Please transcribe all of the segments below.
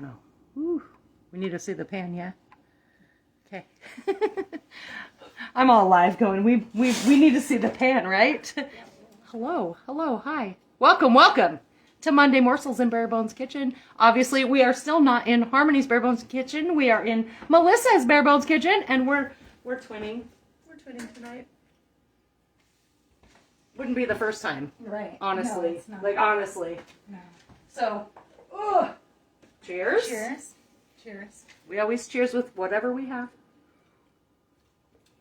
no. Ooh, we need to see the pan, yeah? Okay. I'm all live going, we need to see the pan, right? Hello, hi. Welcome to Monday Morsels in Bare Bones Kitchen. Obviously, we are still not in Harmony's Bare Bones Kitchen. We are in Melissa's Bare Bones Kitchen, and we're twinning. We're twinning tonight. Wouldn't be the first time. Right. Honestly. No, it's not. Like, honestly. No. So, cheers. Cheers. Cheers. We always cheers with whatever we have.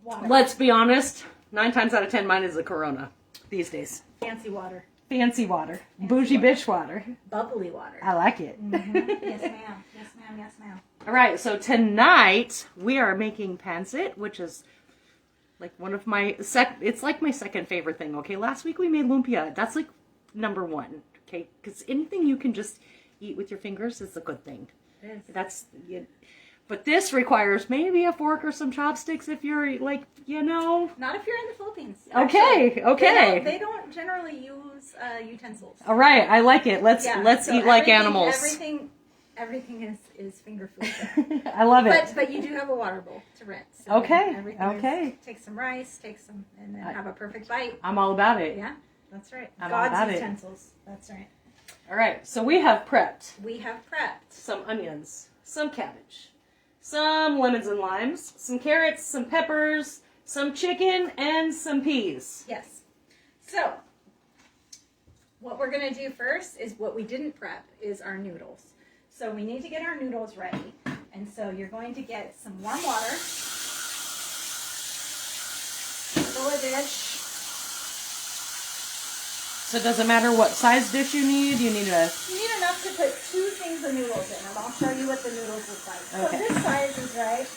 Water. Let's be honest, 9 times out of 10 mine is a Corona these days. Fancy water. Fancy water. Bougie bitch water. Bubbly water. I like it. Mm-hmm. Yes, ma'am. Yes, ma'am. Yes, ma'am. All right, so tonight we are making pancit, which is like one of my it's like my second favorite thing. Okay, last week we made lumpia. That's like number one. Okay, because anything you can just eat with your fingers is a good thing. It is. But this requires maybe a fork or some chopsticks if you're like, Not if you're in the Philippines. Okay, okay. They don't generally use utensils. All right, I like it. Let's eat like animals. Everything is finger food. I love it. But you do have a water bowl to rinse. So Okay. Take some rice, and then have a perfect bite. I'm all about it. Yeah, that's right. I'm all about God's it. utensils. That's right. All right, so we have prepped We have prepped. some onions, some cabbage, some lemons and limes, some carrots, some peppers, some chicken, and some peas. Yes. So, what we're going to do first is what we didn't prep is our noodles. So we need to get our noodles ready. And so you're going to get some warm water, fill a dish. So it doesn't matter what size dish you need? You need You need enough to put 2 things of noodles in, and I'll show you what the noodles look like. Okay. So this size is right.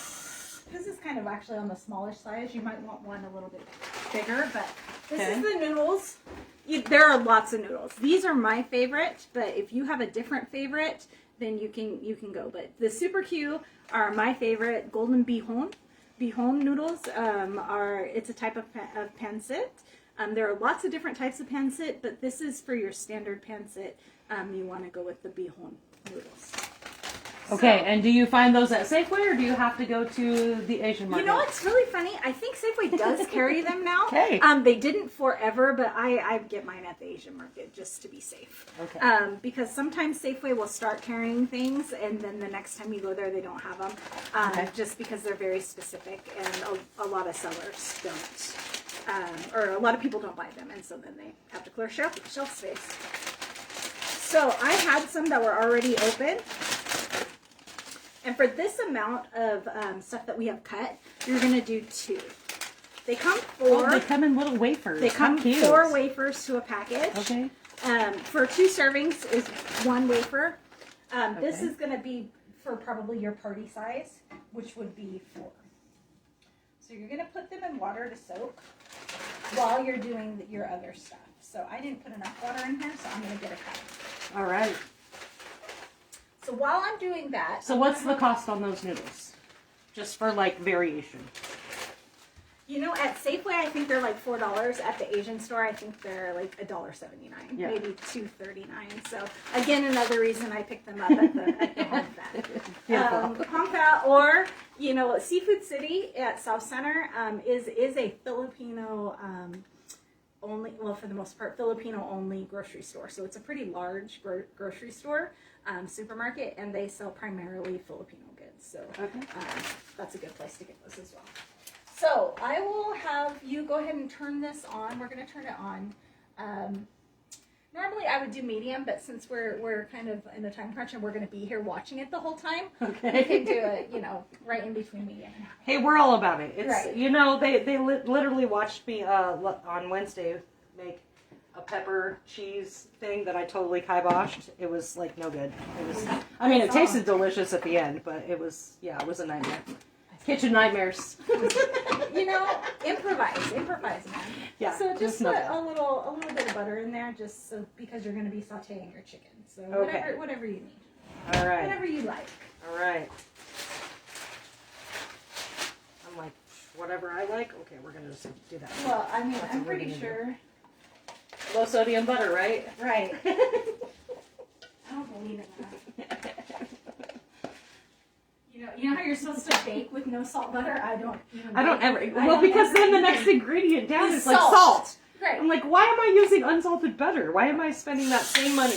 This is kind of actually on the smallish size. You might want one a little bit bigger, but this is the noodles. There are lots of noodles. These are my favorite, but if you have a different favorite, then you can go. But the Super Q are my favorite. Golden bihon noodles it's a type of pancit. There are lots of different types of pancit, but this is for your standard pancit. You want to go with the bihon noodles. Okay, So, and do you find those at Safeway or do you have to go to the Asian market? You know what's really funny? I think Safeway does carry them now. Okay. They didn't forever, but I get mine at the Asian market just to be safe. Okay. Because sometimes Safeway will start carrying things, and then the next time you go there, they don't have them. Just because they're very specific, and a lot of sellers don't. Or a lot of people don't buy them, and so then they have to clear shelf space. So I had some that were already open. And for this amount of stuff that we have cut, you're going to do 2. They come they come in little wafers. They come How cute. 4 wafers to a package. Okay. For 2 servings is 1 wafer. This Okay. is going to be for probably your party size, which would be 4. So you're going to put them in water to soak while you're doing your other stuff. So I didn't put enough water in here, so I'm going to get a cup. All right. So while I'm doing that... So what's the cost on those noodles? Just for like variation. You know, at Safeway, I think they're like $4. At the Asian store, I think they're like $1.79, maybe $2.39. So again, another reason I picked them up at the Home Fat. Home Fat, or Seafood City at South Center is a Filipino only. Well, for the most part, Filipino only grocery store. So it's a pretty large grocery store. Supermarket, and they sell primarily Filipino goods. So that's a good place to get those as well. So I will have you go ahead and turn this on. We're going to turn it on. Normally I would do medium, but since we're kind of in a time crunch and we're going to be here watching it the whole time, we can do it, right in between medium and high. Hey, we're all about it. It's Right. they literally watched me on Wednesday make a pepper cheese thing that I totally kiboshed. It was like no good. It was. I mean, it tasted delicious at the end, but it was it was a nightmare. Kitchen nightmares. Improvise, man. Yeah. So just put nothing. a little bit of butter in there, just so because you're going to be sautéing your chicken. So whatever you need. All right. Whatever you like. All right. I'm like, whatever I like. Okay, we're gonna just do that. Well, I mean, That's I'm what we're pretty gonna sure. Low sodium butter, right? Right. I don't believe in that. You know how you're supposed to bake with no salt butter? I don't ever. Well, because then the next ingredient down is like salt. Right. I'm like, why am I using unsalted butter? Why am I spending that same money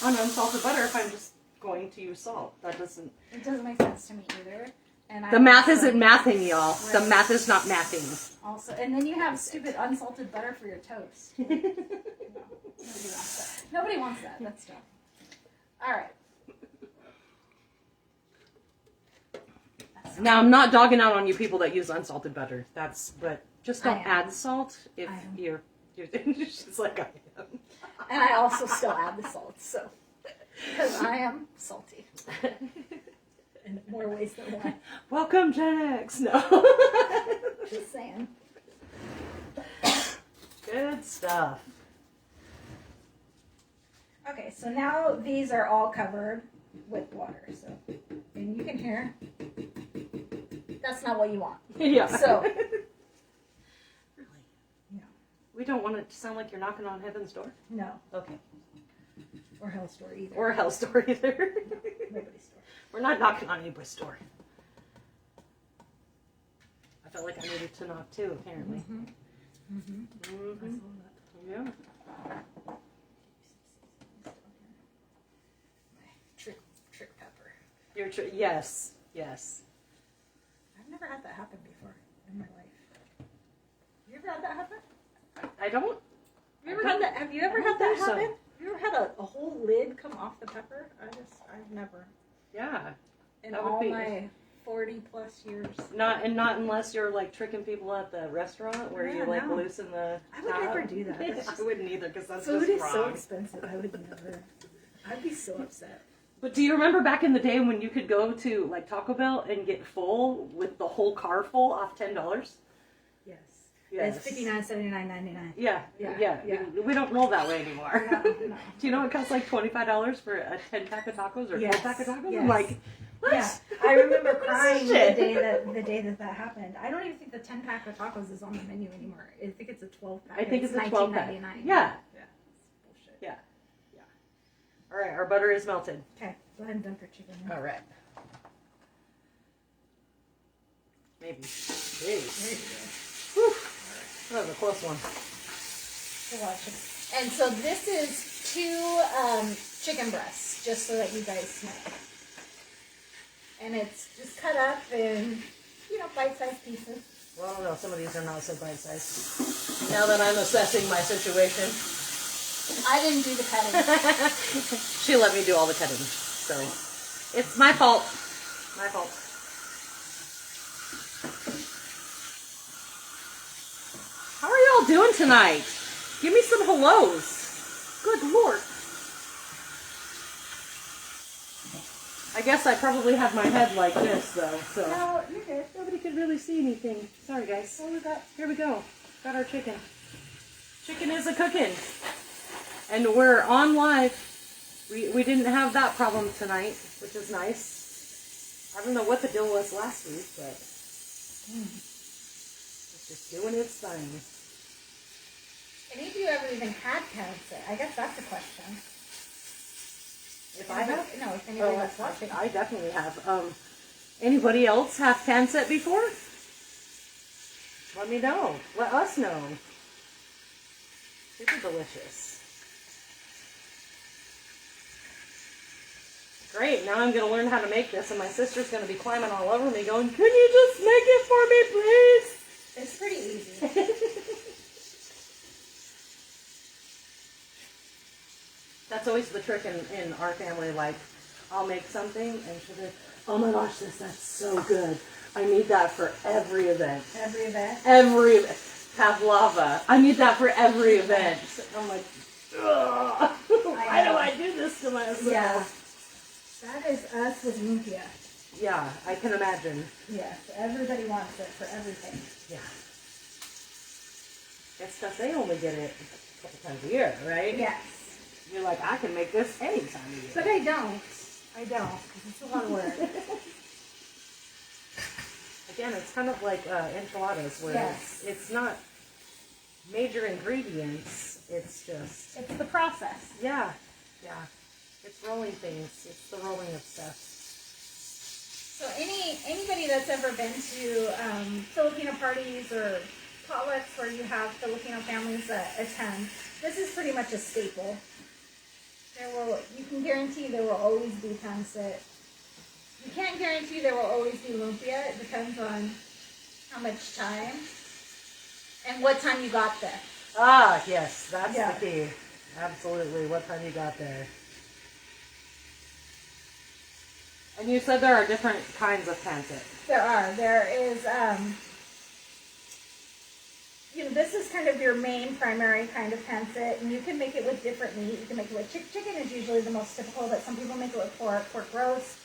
on unsalted butter if I'm just going to use salt? That doesn't. It doesn't make sense to me either. And the math isn't mathing, y'all. Right. The math is not mathing. Also, and then you have stupid unsalted butter for your toast. No, nobody wants that. Nobody wants that. That's dumb. All right. Now, I'm not dogging out on you people that use unsalted butter. But just don't add salt if you're she's like I am. And I also still add the salt, so because I am salty in more ways than one. Welcome, Gen X. No, just saying. Good stuff. Okay, so now these are all covered with water. So, and you can hear that's not what you want. Yeah. So. We don't want it to sound like you're knocking on heaven's door? No. Okay. Or hell's door either. Or hell's door either. Nobody's door. We're not knocking on anybody's door. I felt like I needed to knock too, apparently. Mm-hmm. Mm-hmm. Mm-hmm. Yeah. Trick pepper. Yes. Yes. I've never had that happen before in my life. You ever had that happen? I don't. Have you ever had that happen? So. Have you ever had a whole lid come off the pepper? I've never. Yeah. In all my 40 plus years. Not unless you're like tricking people at the restaurant where you like loosen the. I would never do that. I wouldn't either because that's food just is so expensive. I would never. I'd be so upset. But do you remember back in the day when you could go to like Taco Bell and get full with the whole car full off $10? Yes. It's $59.79.99. Yeah. We don't roll that way anymore. No. Do you know it costs like $25 for a 10-pack of tacos or 12-pack of tacos? Yes. I'm like, what? Yeah. I remember crying the day that happened. I don't even think the 10-pack of tacos is on the menu anymore. I think it's a 12-pack. I think it's a 12-pack. Yeah. Bullshit. Yeah. All right, our butter is melted. Okay, go ahead and dump your chicken in. All right. Maybe. There you go. Whew. That was a close one. And so this is 2 chicken breasts, just so that you guys know. And it's just cut up in, bite-sized pieces. Well, I don't know. Some of these are not so bite-sized. Now that I'm assessing my situation. I didn't do the cutting. She let me do all the cutting. So, it's my fault. My fault. How are y'all doing tonight? Give me some hellos. Good Lord. I guess I probably have my head like this, though. So no, you're good. Nobody could really see anything. Sorry, guys. Here we go. Got our chicken. Chicken is a-cooking. And we're on live. We didn't have that problem tonight, which is nice. I don't know what the deal was last week, but... Just doing its thing. Any of you ever even had pancit? I guess that's a question. If I have? No, if anybody that's watching. I definitely have. Anybody else have pancit before? Let me know. Let us know. Super delicious. Great, now I'm going to learn how to make this, and my sister's going to be climbing all over me going, can you just make it for me, please? It's pretty easy. That's always the trick in our family. Like, I'll make something, and she'll be like, oh my gosh, that's so good. I need that for every event. Every event? Every event. Pavlova. I need that for every event. I'm like, ugh. Why do I do this to myself? Yeah. That is us with lumpia. Yeah, I can imagine. Yes, everybody wants it for everything. Yeah. It's because they only get it a couple times a year, right? Yes. You're like, I can make this any time of year. But I don't. Because it's a lot of work. Again, it's kind of like enchiladas, where it's not major ingredients. It's just... It's the process. Yeah. It's rolling things. It's the rolling of stuff. So any that's ever been to Filipino parties or potlucks where you have Filipino families that attend, this is pretty much a staple. You can guarantee there will always be pancit. You can't guarantee there will always be lumpia. It depends on how much time and what time you got there. Ah, yes, that's the key. Absolutely, what time you got there. And you said there are different kinds of pancit. There are. There is, this is kind of your main primary kind of pancit, and you can make it with different meat. You can make it with chicken is usually the most typical, but some people make it with pork roast.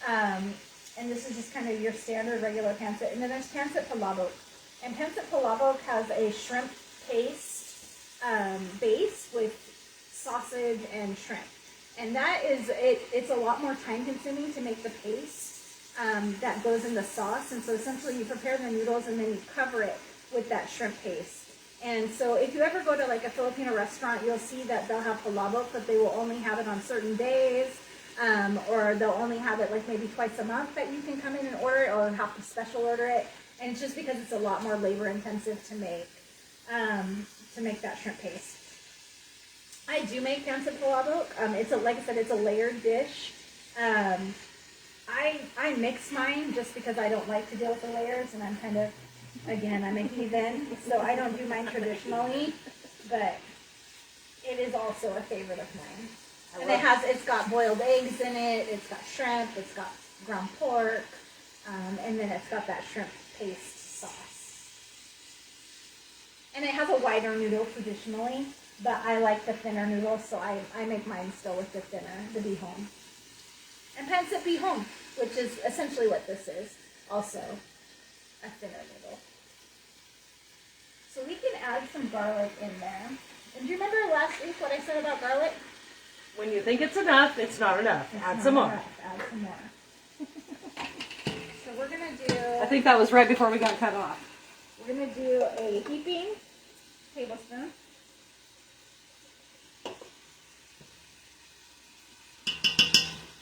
And this is just kind of your standard regular pancit. And then there's pancit palabok. And pancit palabok has a shrimp paste base with sausage and shrimp. And that is, it's a lot more time consuming to make the paste that goes in the sauce. And so essentially you prepare the noodles and then you cover it with that shrimp paste. And so if you ever go to like a Filipino restaurant, you'll see that they'll have palabok, but they will only have it on certain days. Or they'll only have it like maybe twice a month that you can come in and order it, or have to special order it. And it's just because it's a lot more labor intensive to make that shrimp paste. I do make pancit palabok. It's like I said, it's a layered dish. I mix mine just because I don't like to deal with the layers, and I'm kind of, again, I'm a heathen, so I don't do mine traditionally, but it is also a favorite of mine. And it's got boiled eggs in it, it's got shrimp, it's got ground pork, and then it's got that shrimp paste sauce. And it has a wider noodle traditionally, but I like the thinner noodles, so I make mine still with the thinner, the bihon. And pancit bihon, which is essentially what this is, also a thinner noodle. So we can add some garlic in there. And do you remember last week what I said about garlic? When you think it's enough, it's not enough. Add some more. Add some more. So we're going to do... I think that was right before we got cut off. We're going to do a heaping tablespoon.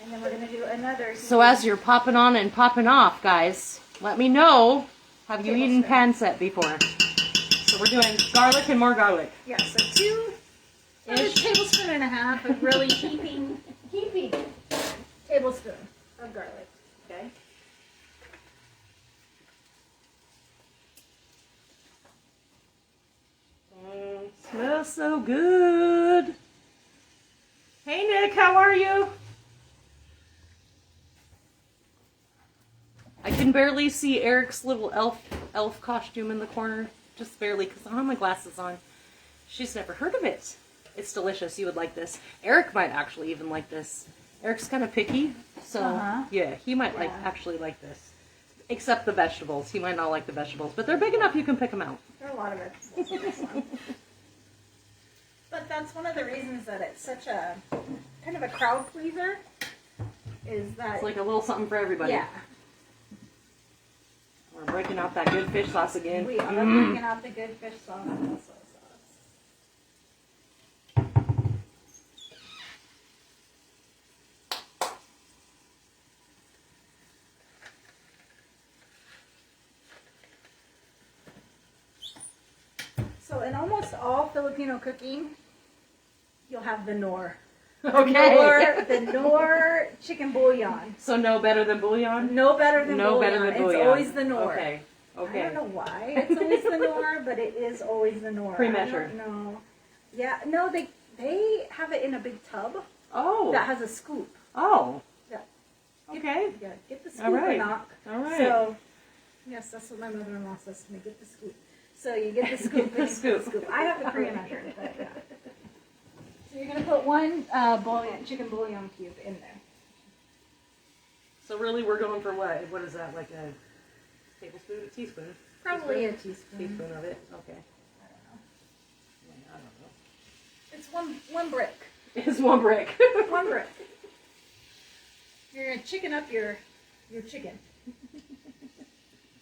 And then we're going to do another... So as you're popping on and popping off, guys, let me know, have you eaten pancit before? So we're doing garlic and more garlic. Yeah, so a tablespoon and a half of really heaping tablespoon of garlic. Okay. Smells so good. Hey Nick, how are you? I can barely see Eric's little elf costume in the corner. Just barely, because I don't have my glasses on. She's never heard of it. It's delicious. You would like this. Eric might actually even like this. Eric's kind of picky, so yeah, he might actually like this. Except the vegetables. He might not like the vegetables, but they're big enough you can pick them out. There are a lot of vegetables in this one. But that's one of the reasons that it's such a kind of a crowd pleaser. Is that it's like a little something for everybody. Yeah. We're breaking out that good fish sauce again. We are breaking out the good fish sauce and the soy sauce. So in almost all Filipino cooking, you'll have the nor. Okay. The nor chicken bouillon. So no better than bouillon? No better than bouillon. Better than bouillon. It's always the nor. Okay. Okay. I don't know why it's always the nor, but it is always the nor. Pre-measured. No. Yeah. No, they have it in a big tub. Oh. That has a scoop. Oh. Yeah. Okay. Yeah. Get the scoop All right. or knock. All right. So, yes, that's what my mother-in-law says to me. Get the scoop. So you get the scoop. Get the scoop. I have the pre-measured, but yeah. So you're gonna put one chicken bouillon cube in there. So really, we're going for what? What is that? Like a tablespoon, a teaspoon? Probably a teaspoon. Teaspoon of it. Okay. I don't know. It's one brick. It's one brick. One brick. You're gonna chicken up your chicken.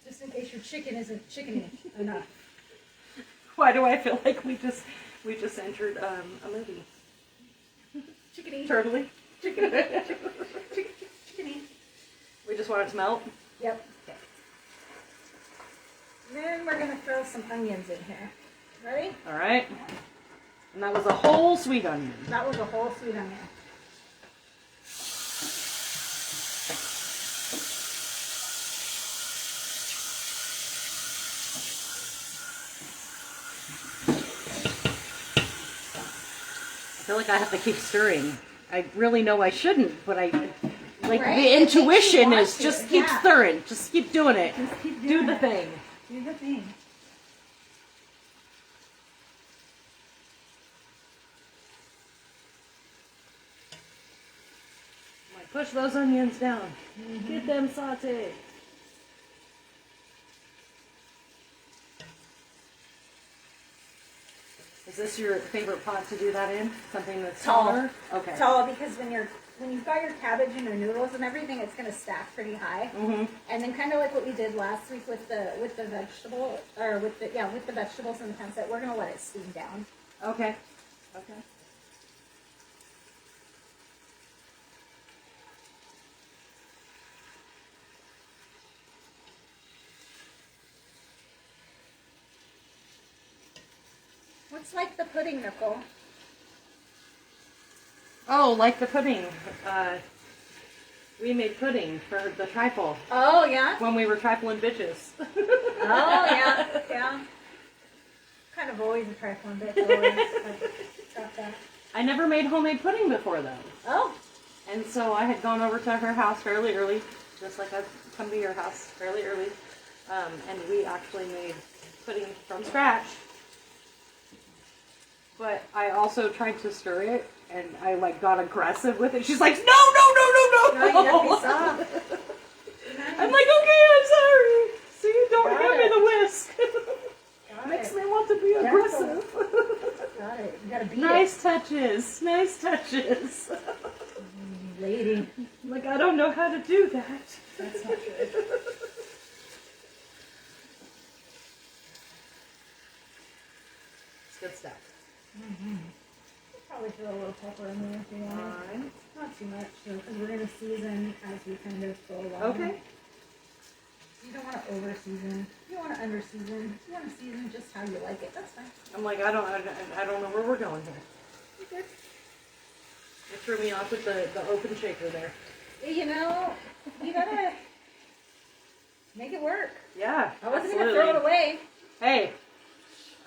Just in case your chicken isn't chickeny enough. Why do I feel like we just entered a movie? Chickeny. Turtly. Chickeny. Chickeny. We just want it to melt. Yep. Okay. Then we're gonna throw some onions in here. Ready? All right. And that was a whole sweet onion. That was a whole sweet onion. I feel like I have to keep stirring. I really know I shouldn't, but I like Right? the It makes you intuition want is to. just keep Yeah. stirring. Just keep doing it. Just keep Do doing the it. thing. Do the thing. Like, push those onions down. Get them sauteed. Is this your favorite pot to do that in? Something that's Tall. taller? Okay. Tall, because when you've got your cabbage and your noodles and everything, it's gonna stack pretty high. Mm-hmm. And then kind of like what we did last week with the vegetable or with the vegetables and the pancit, we're gonna let it steam down. Okay. Okay. What's like the pudding, Nicole? Oh, like the pudding. We made pudding for the trifle Oh yeah. when we were trifling bitches. Oh yeah. Yeah. Kind of always a trifling bit. Always. Got that. I never made homemade pudding before though. Oh. And so I had gone over to her house fairly early, just like I've come to your house fairly early. And we actually made pudding from scratch. But I also tried to stir it, and I like got aggressive with it. She's like, no, no, no, no, no. No, you gotta be soft. I'm like, okay, I'm sorry. See, don't Got hand me it. the whisk. Got Makes it. me want to be aggressive. Got it. You gotta beat Nice touches. Nice touches. it. Lady. Like, I don't know how to do that. That's not good. It's good stuff. Probably throw a little pepper in there if you want. Alright. Not too much, though, because we're gonna season as we kind of go along. Okay. You don't want to over season. You don't want to under season. You want to season just how you like it. That's fine. I'm like, I don't know where we're going here. You good? It threw me off with the open shaker there. You know, you gotta make it work. Yeah, I wasn't absolutely. gonna throw it away. Hey,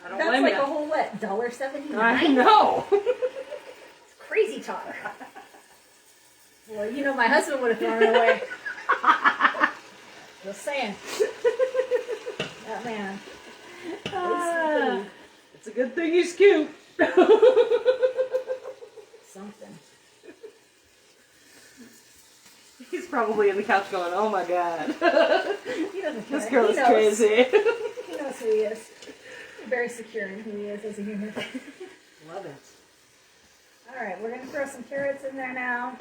I don't That's blame like you. a whole what? $1.79? I know. It's crazy talk. Well, you know, my husband would have thrown it away. Just saying. That man. It's a good thing he's cute. Something. He's probably in the couch going, "Oh my god, He doesn't care. this girl He is knows. crazy." He knows who he is. He's very secure in who he is as a human. Love it. All right, we're gonna throw some carrots in there now.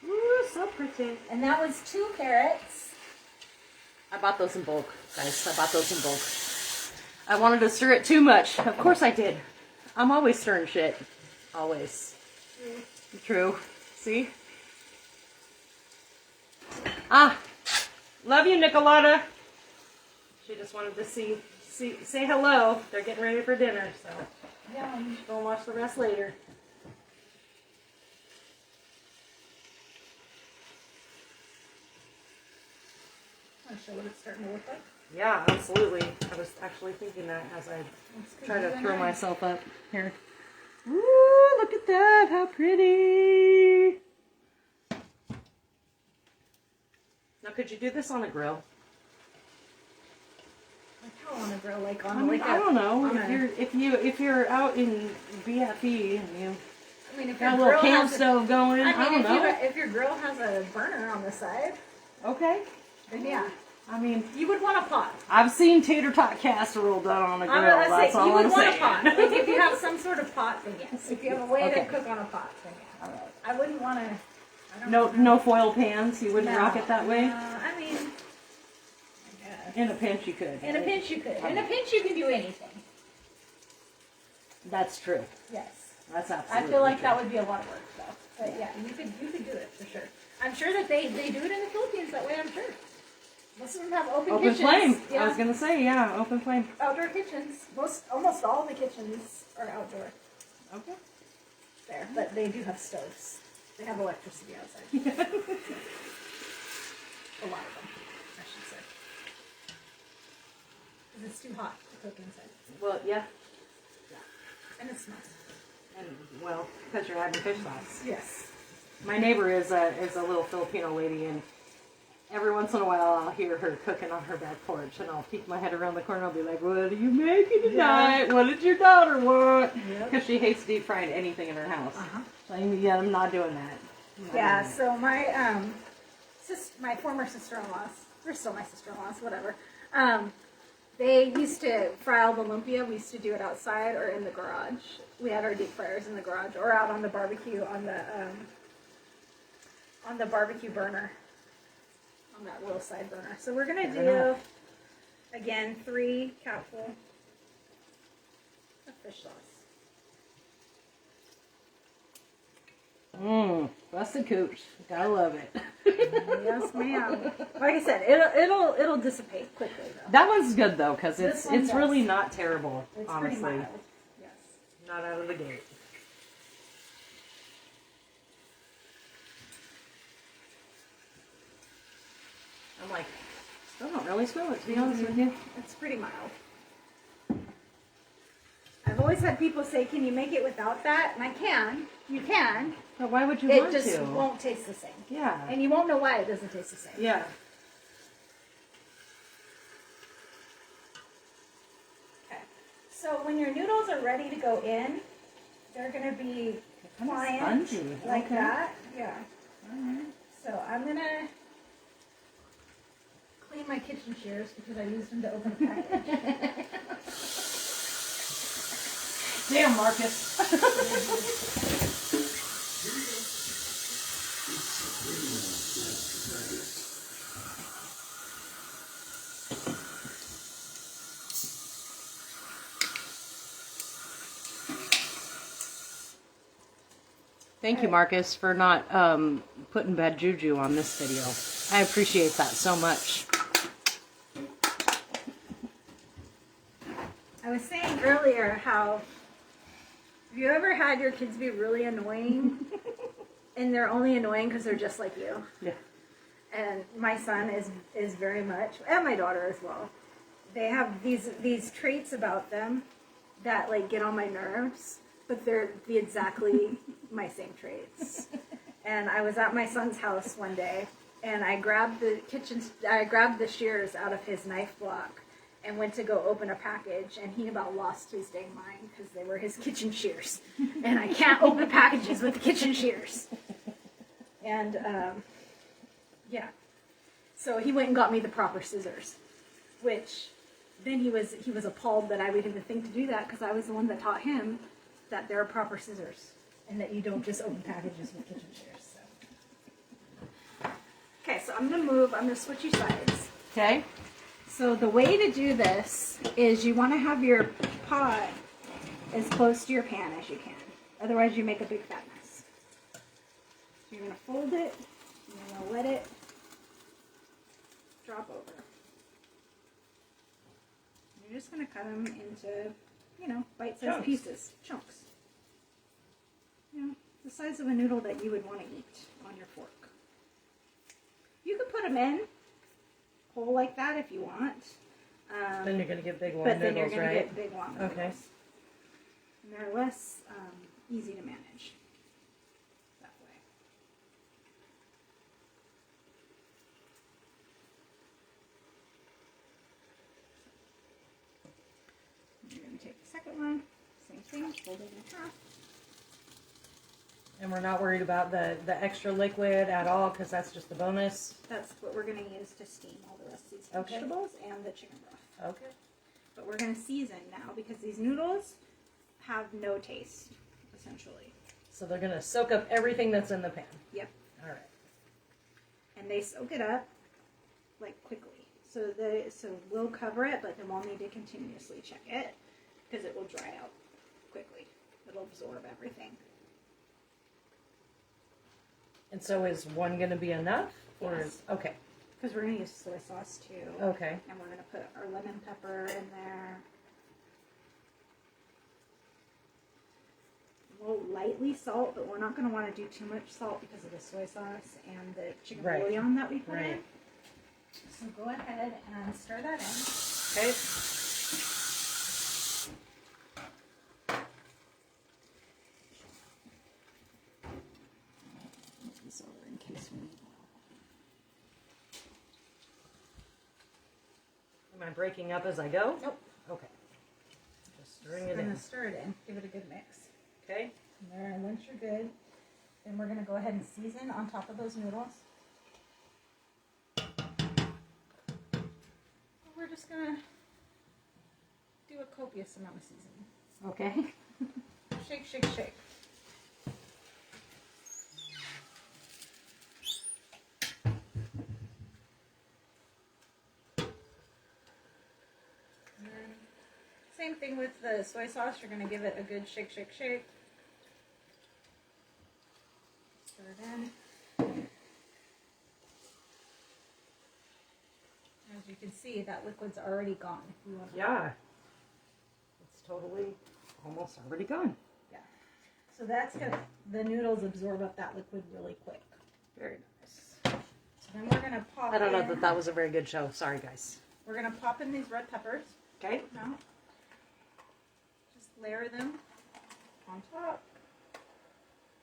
Ooh, so pretty. And that was 2 carrots. I bought those in bulk, guys. I bought those in bulk. I wanted to stir it too much. Of course I did. I'm always stirring shit. Always. True. See? Ah, love you, Nicolata. She just wanted to say hello. They're getting ready for dinner, so Yum. go watch the rest later. Want to show what it's starting to look like? Yeah, absolutely. I was actually thinking that as I try to throw myself up here. Ooh, look at that! How pretty! Now, could you do this on a grill? Like how on a grill, like on I mean, like I don't know. on If you're out in BFE and you I mean, if got a your little grill camp has stove going, I don't know. if your grill has a burner on the side, Okay. then yeah, I mean, you would want a pot. I've seen tater tot casserole done on a grill. I'm gonna That's say all you would I'm want saying. a pot. Like if you have some sort of pot, then yes. If you have a way Okay. to cook on a pot, then yeah. All right. I wouldn't want to. No foil pans. You wouldn't No. rock it that way. I mean, I guess. In a pinch, you could. In a pinch, you could. In a pinch, you can do anything. That's true. Yes. That's I absolutely feel like true. that would be a lot of work, though. But yeah, you could do it for sure. I'm sure that they do it in the Philippines that way. I'm sure. Most of them have open Open kitchens. flame. Yeah. I was gonna say, yeah, open flame. Outdoor kitchens. Almost all the kitchens are outdoor. Okay. There, but they do have stoves. They have electricity outside. A lot of them, I should say. Because it's too hot to cook inside. Well, yeah. And it smells. And well, because you're having fish sauce. Yes. My neighbor is a little Filipino lady, and every once in a while I'll hear her cooking on her back porch, and I'll peek my head around the corner. I'll be like, "What are you making tonight? Yeah. What did your daughter want?" Because she hates deep frying anything in her house. So I'm not doing that. So my my former sister-in-laws, they're still my sister-in-laws, whatever. They used to fry all the lumpia. We used to do it outside or in the garage. We had our deep fryers in the garage or out on the barbecue on the barbecue burner, on that little side burner. So we're gonna do again 3 capfuls of fish sauce. Busted cooch. Gotta love it. Yes, ma'am. Like I said, it'll dissipate quickly though. That one's good though, because it's does. really not terrible. It's honestly, pretty mild. Yes. Not out of the gate. I'm like, still don't really smell it, to be honest with you. It's pretty mild. I've always had people say, "Can you make it without that?" And I can. You can. But why would you It want just to? won't taste the same. Yeah. And you won't know why it doesn't taste the same. Yeah. Okay. So when your noodles are ready to go in, they're going to be pliant spongy. like Okay. that. Yeah. Alright. So I'm going to clean my kitchen shears because I used them to open the package. Damn, Marcus. Thank you, Marcus, for not putting bad juju on this video. I appreciate that so much. I was saying earlier how, have you ever had your kids be really annoying and they're only annoying because they're just like you? Yeah. And my son is very much, and my daughter as well. They have these traits about them that like get on my nerves, but they're exactly my same traits. And I was at my son's house one day, and I grabbed the shears out of his knife block and went to go open a package, and he about lost his dang mind because they were his kitchen shears. And I can't open packages with the kitchen shears. And yeah. So he went and got me the proper scissors, which then he was appalled that I would even think to do that because I was the one that taught him that there are proper scissors and that you don't just open packages with kitchen shears. So. Okay, so I'm going to switch you sides. Okay. So the way to do this is you want to have your pot as close to your pan as you can. Otherwise you make a big fat mess. So you're going to fold it. You're going to let it drop over. You're just going to cut them into, bite-sized pieces, chunks. The size of a noodle that you would want to eat on your fork. You could put them in whole like that if you want. Then you're going to get big long but noodles, then you're going right? to get big long noodles. Okay. And they're less easy to manage that way. You're going to take the second one, same thing, fold it in half. And we're not worried about the extra liquid at all because that's just a bonus. That's what we're going to use to steam all the rest of these Okay. vegetables and the chicken broth. Okay. But we're going to season now because these noodles have no taste, essentially. So they're going to soak up everything that's in the pan. Yep. All right. And they soak it up, like, quickly. So we'll cover it, but then we'll need to continuously check it because it will dry out quickly. It'll absorb everything. And so is one going to be enough? Or Yes. is, okay. Because we're going to use soy sauce too. Okay. And we're going to put our lemon pepper in there. We'll lightly salt, but we're not going to want to do too much salt because of the soy sauce and the chicken bouillon that we put in. So go ahead and stir that in. Okay. This over in case we need more. Am I breaking up as I go? Nope. Okay. Just stirring it in. I'm going to stir it in. Give it a good mix. Okay. And there, and once you're good, then we're going to go ahead and season on top of those noodles. We're just going to do a copious amount of seasoning. Okay. Shake, shake, shake. And then, same thing with the soy sauce. You're going to give it a good shake, shake, shake. Stir it in. As you can see, that liquid's already gone. If you want to. Yeah. It's totally almost already gone. Yeah. So that's gonna, the noodles absorb up that liquid really quick. Very nice. So then we're gonna pop. I don't know in, that was a very good show. Sorry, guys. We're gonna pop in these red peppers. Okay. Now, just layer them on top.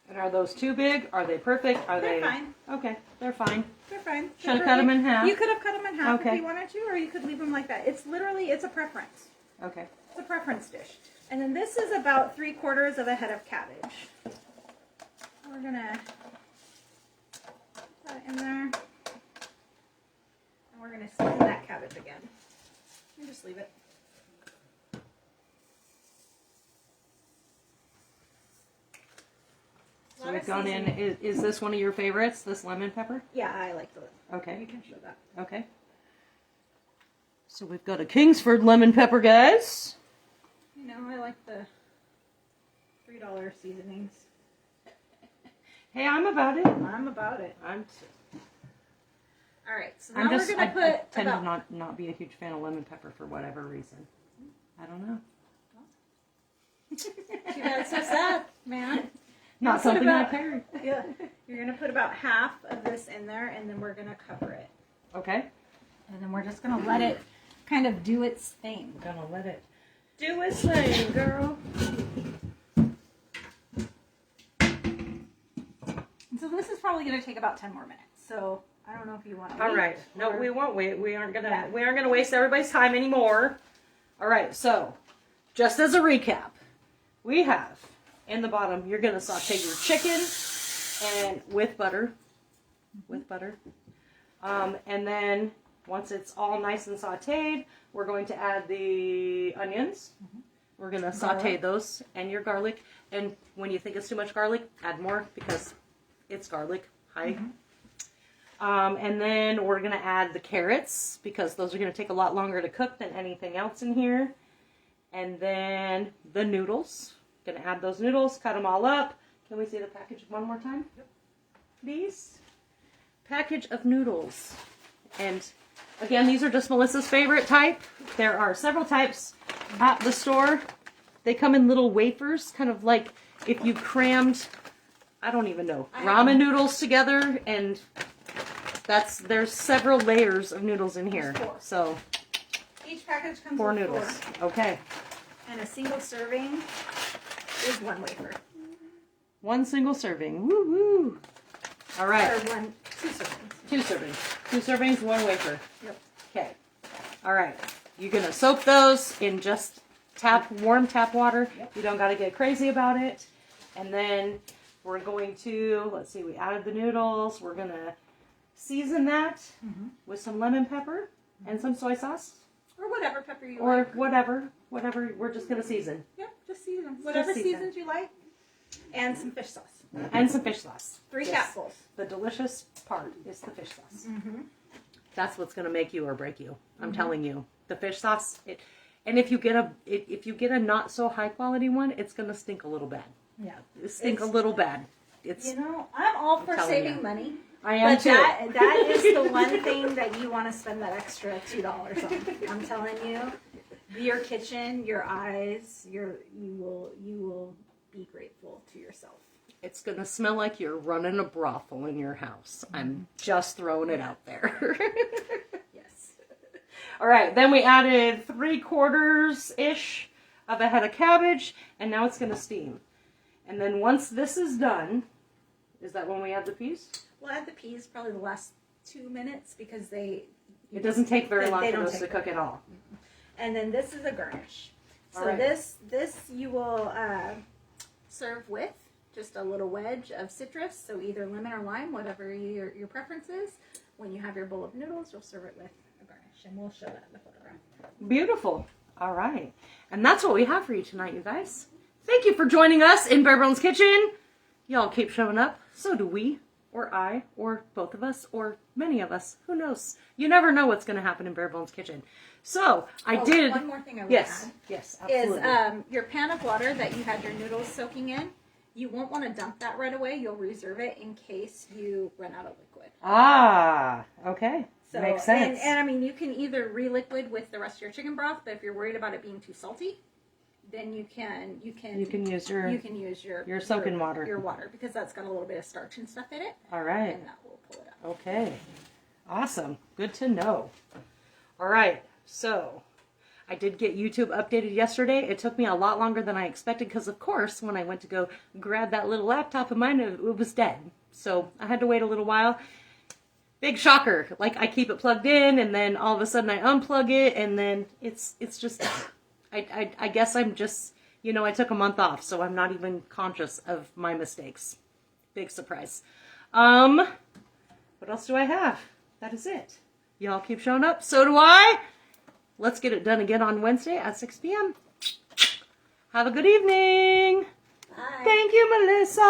And are those too big? Are they perfect? Are They're they fine. Okay, they're fine. They're fine. Should I cut them in half? You could have cut them in half Okay. if you wanted to, or you could leave them like that. It's literally, it's a preference. Okay. It's a preference dish. And then this is about 3/4 of a head of cabbage. We're gonna put that in there. And we're gonna season that cabbage again. And just leave it. So we've gone in. Is this one of your favorites? This lemon pepper? Yeah, I like the. Okay. You can show that. Okay. So we've got a Kingsford lemon pepper, guys. You know, I like the $3 seasonings. Hey, I'm about it. I'm about it. I'm All right, so now we're gonna put. I tend about, to not be a huge fan of lemon pepper for whatever reason. I don't know. Too bad, so sad, man. Not something I carry. Yeah, you're gonna put about half of this in there, and then we're gonna cover it. Okay. And then we're just gonna let it kind of do its thing. I'm gonna let it do its thing, girl. And so this is probably gonna take about 10 more minutes. So I don't know if you want to. All right. No, we won't wait. We aren't gonna waste everybody's time anymore. All right. So, just as a recap, we have in the bottom. You're gonna saute your chicken and with butter, and then once it's all nice and sauteed, we're going to add the onions. We're gonna saute those and your garlic. And when you think it's too much garlic, add more because it's garlic. Hi. And then we're going to add the carrots because those are going to take a lot longer to cook than anything else in here. And then the noodles. Going to add those noodles, cut them all up. Can we see the package one more time? Yep. Please. Package of noodles. And again, these are just Melissa's favorite type. There are several types at the store. They come in little wafers, kind of like if you crammed, I don't even know, ramen noodles together, and there's several layers of noodles in here. So each package comes four with noodles. 4. Okay. And a single serving is 1 wafer. One single serving. Woo woo. All right. Or 2 servings. 2 servings. 2 servings, 1 wafer. Yep. Okay. All right. You're gonna soak those in just warm tap water. Yep. You don't got to get crazy about it. And then we're going to, let's see, we added the noodles. We're gonna season that with some lemon pepper and some soy sauce. Or whatever pepper you Or like. whatever we're just going to season. Yep, just season them. Whatever seasons you like. And some fish sauce. And some fish sauce. 3 capfuls. The delicious part is the fish sauce. That's what's going to make you or break you. I'm telling you. The fish sauce, and if you get a not so high quality one, it's going to stink a little bad. Yeah. It stink a little bad. It's, I'm all for saving money. I am but too. that is the one thing that you want to spend that extra $2 on. I'm telling you, your kitchen, your eyes, you will be grateful to yourself. It's going to smell like you're running a brothel in your house. I'm just throwing it out there. Yes. All right, then we added 3/4-ish of a head of cabbage, and now it's going to steam. And then once this is done, is that when we add the peas? We'll add the peas probably the last 2 minutes because it doesn't take very long for those to cook at all. And then this is a garnish. So right. this you will serve with just a little wedge of citrus, so either lemon or lime, whatever your preference is. When you have your bowl of noodles, you'll serve it with a garnish, and we'll show that in the photograph. Beautiful. All right. And that's what we have for you tonight, you guys. Thank you for joining us in Bare Bones Kitchen. Y'all keep showing up. So do we, or I, or both of us, or many of us. Who knows? You never know what's going to happen in Bare Bones Kitchen. So, I did... One more thing I would yes, add. Yes, absolutely. Is your pan of water that you had your noodles soaking in, you won't want to dump that right away. You'll reserve it in case you run out of liquid. Ah, okay. So, makes sense. And I mean, you can either re-liquid with the rest of your chicken broth, but if you're worried about it being too salty, then you can use your soaking water. Your water, because that's got a little bit of starch and stuff in it. All right. And that will pull it out. Okay. Awesome. Good to know. All right. So, I did get YouTube updated yesterday. It took me a lot longer than I expected because, of course, when I went to go grab that little laptop of mine, it was dead. So, I had to wait a little while. Big shocker. Like, I keep it plugged in, and then all of a sudden I unplug it, and then it's just... I guess I'm just... You know, I took a month off, so I'm not even conscious of my mistakes. Big surprise. What else do I have? That is it. Y'all keep showing up. So do I. Let's get it done again on Wednesday at 6 p.m. Have a good evening. Bye. Thank you, Melissa.